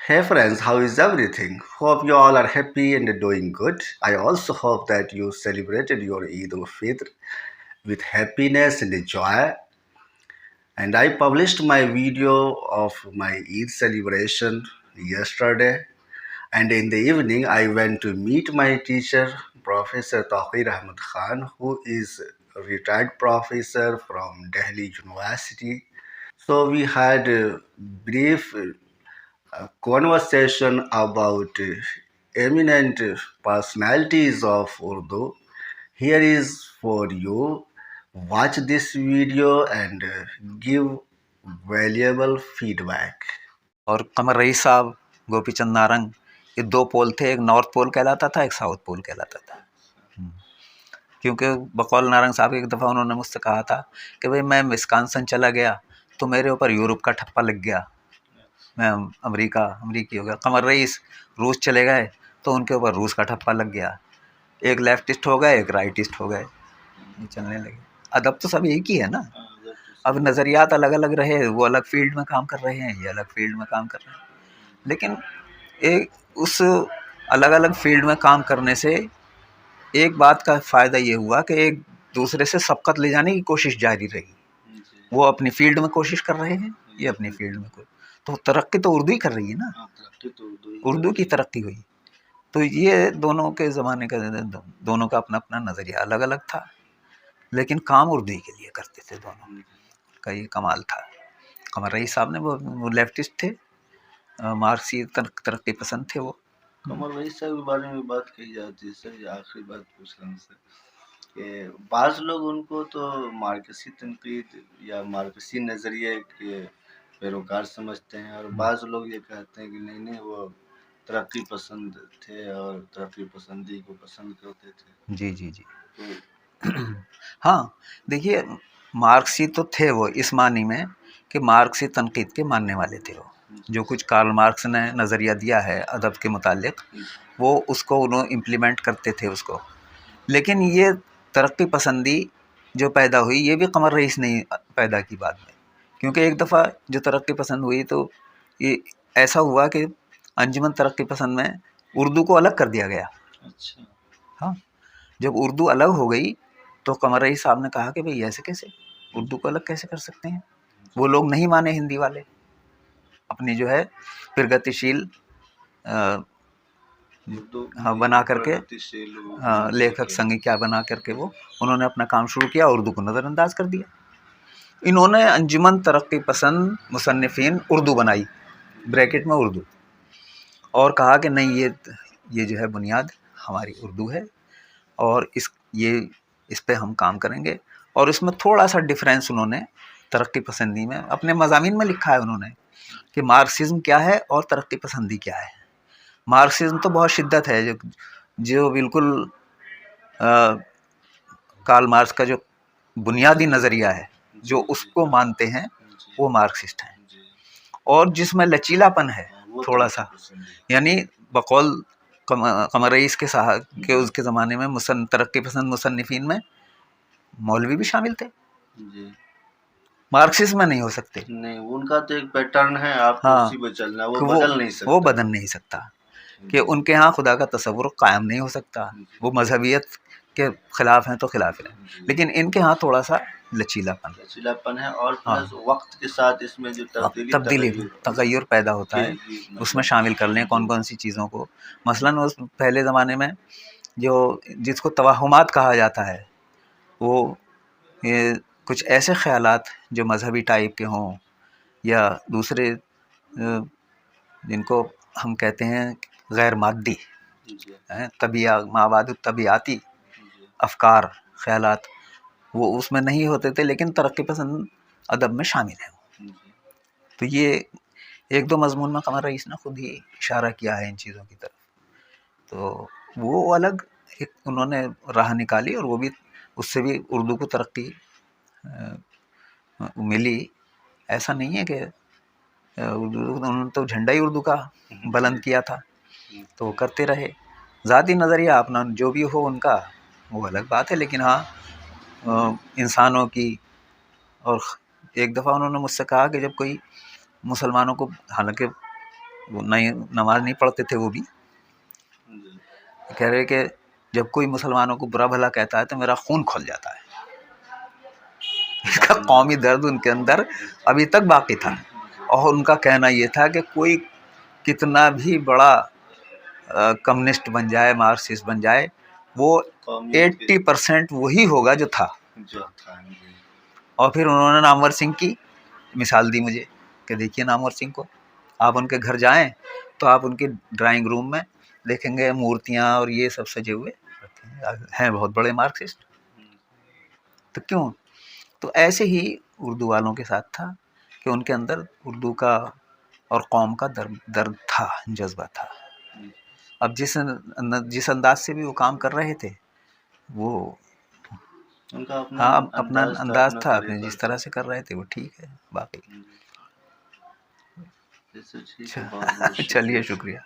Hey friends, how is everything? Hope you all are happy and doing good. I also hope that you celebrated your Eid al-Fitr with happiness and joy. And I published my video of my Eid celebration yesterday. And in the evening, I went to meet my teacher, Professor Taqir Ahmed Khan, who is a retired professor from Delhi University. So we had a brief conversation about eminent personalities of Urdu. Here is for you. Watch this video and give valuable feedback. और कमर rice साहब, गोपी चंद नारंग, ये दो पोल थे, एक north pole कहलाता था, एक south pole कहलाता था। क्योंकि बकौल नारंग साहब एक दफ़ा उन्होंने मुझसे कहा था कि भाई मैं विस्कॉन्सिन चला गया तो मेरे ऊपर यूरोप का ठप्पा लग गया, मैं अमरीकी हो गया। कमर रईस रूस चले गए तो उनके ऊपर रूस का ठप्पा लग गया। एक लेफ्टिस्ट हो गए, एक राइटिस्ट हो गए, चलने लगे। अदब तो सब एक ही है ना। अब नज़रियात अलग अलग रहे, वो अलग फील्ड में काम कर रहे हैं, ये अलग फील्ड में काम कर रहे हैं, लेकिन एक उस अलग अलग फील्ड में काम करने से एक बात का फ़ायदा ये हुआ कि एक दूसरे से सबकत ले जाने की कोशिश जारी रही। वो अपनी फील्ड में कोशिश कर रहे हैं, ये अपनी फील्ड में तो तरक्की तो उर्दू ही कर रही है ना, उर्दू की तरक्की हुई। तो ये दोनों के ज़माने का दोनों का अपना अपना नज़रिया अलग अलग था, लेकिन काम उर्दू ही के लिए करते थे। दोनों का ये कमाल था। कमर रईस साहब ने वो लेफ्टिस्ट थे, मार्क्सी तरक्की पसंद थे। वो कमर रईस साहब के बारे में बात कही जाती है सर, ये आखिरी बात पूछ रहा हूँ सर कि बाज़ लोग उनको तो मार्क्सी तनकीद या मार्क्सी नज़रिए के पैरोकार समझते हैं, और बाज़ लोग ये कहते हैं कि नहीं नहीं वो तरक्की पसंद थे और तरक्की पसंदी को पसंद करते थे। जी जी जी हाँ, देखिए मार्क्सी तो थे वो इस मानी में कि मार्क्सी तनकीद के मानने वाले थे। वो जो कुछ कार्ल मार्क्स ने नज़रिया दिया है अदब के मुतालिक, वो उसको उन्होंने इम्प्लीमेंट करते थे उसको। लेकिन ये तरक्की पसंदी जो पैदा हुई, ये भी कमर रईस ने पैदा की बाद में। क्योंकि एक दफ़ा जो तरक्की पसंद हुई तो ये ऐसा हुआ कि अंजुमन तरक्की पसंद में उर्दू को अलग कर दिया गया। अच्छा। हाँ, जब उर्दू अलग हो गई तो कमर रईस साहब ने कहा कि भाई ऐसे कैसे, उर्दू को अलग कैसे कर सकते हैं। वो लोग नहीं माने, हिंदी वाले अपनी जो है प्रगतिशील हाँ बना करके, हाँ लेखक संज्ञा बना करके वो उन्होंने अपना काम शुरू किया, उर्दू को नज़रअंदाज कर दिया। इन्होंने अंजुमन तरक्की पसंद मुसन्निफीन उर्दू बनाई, ब्रैकेट में उर्दू, और कहा कि नहीं ये जो है बुनियाद हमारी उर्दू है और इस पे हम काम करेंगे। और इसमें थोड़ा सा डिफरेंस उन्होंने तरक्की पसंदी में अपने मज़ामीन में लिखा है उन्होंने कि मार्क्सिज्म क्या है और तरक्की पसंदी क्या है। मार्क्सिज्म तो बहुत शिद्दत है, जो बिल्कुल कार्ल मार्क्स का जो बुनियादी नज़रिया है, जो उसको मानते हैं वो मार्क्सिस्ट हैं। और जिसमें लचीलापन है थोड़ा सा, यानी बकौल कमर रईस के साहब के उसके ज़माने में तरक्की पसंद मुसन्निफीन में मौलवी भी शामिल थे। मार्क्सिज्म में नहीं हो सकते, नहीं उनका तो एक पैटर्न है, आप हाँ, उसी पे चलना, वो बदल नहीं सकता, वो बदल नहीं सकता कि उनके यहाँ खुदा का तसव्वुर कायम नहीं हो सकता। वो मजहबियत के खिलाफ हैं तो खिलाफ हैं, लेकिन इनके यहाँ थोड़ा सा लचीलापन है। और प्लस वक्त के साथ इसमें जो तब्दीली तगय्युर पैदा होता है, उसमें शामिल कर लें कौन कौन सी चीज़ों को। मसलन उस पहले ज़माने में जो जिसको तवहुमात कहा जाता है, वो ये कुछ ऐसे ख़यालात जो मजहबी टाइप के हों या दूसरे जिनको हम कहते हैं गैर मादी तबियाती अफकार ख़यालात, वो उसमें नहीं होते थे, लेकिन तरक्की पसंद अदब में शामिल हैं। तो ये एक दो मज़मून में कमर रईस ने खुद ही इशारा किया है इन चीज़ों की तरफ। तो वो अलग एक उन्होंने राह निकाली, और वो भी उससे भी उर्दू को तरक्की मिली। ऐसा नहीं है कि उन्होंने तो झंडा ही उर्दू का बुलंद किया था, तो वो करते रहे। ज़ाती नज़रिया अपना जो भी हो उनका, वो अलग बात है, लेकिन हाँ इंसानों की। और एक दफ़ा उन्होंने मुझसे कहा कि जब कोई मुसलमानों को, हालांकि وہ نہیں نماز نہیں پڑھتے تھے وہ بھی، کہہ رہے کہ جب کوئی مسلمانوں کو برا بھلا کہتا ہے تو میرا خون کھول جاتا ہے. اس کا قومی درد ان کے اندر ابھی تک باقی تھا. اور ان کا کہنا یہ تھا کہ کوئی کتنا بھی بڑا کمیونسٹ بن جائے، مارکسسٹ بن جائے، وہ 80% وہی ہوگا جو تھا. اور پھر انہوں نے نامور سنگھ کی مثال دی مجھے کہ دیکھیے نامور سنگھ کو، آپ ان کے گھر جائیں تو آپ ان کے ڈرائنگ روم میں دیکھیں گے مورتیاں اور یہ سب سجے ہوئے ہیں، بہت بڑے مارکسسٹ. تو کیوں؟ تو ایسے ہی اردو والوں کے ساتھ تھا کہ ان کے اندر اردو کا اور قوم کا درد تھا، جذبہ تھا. اب جس انداز سے بھی وہ کام کر رہے تھے، وہ ہاں اپنا انداز تھا، اپنے جس طرح سے کر رہے تھے وہ ٹھیک ہے. باقی چلیے شکریہ.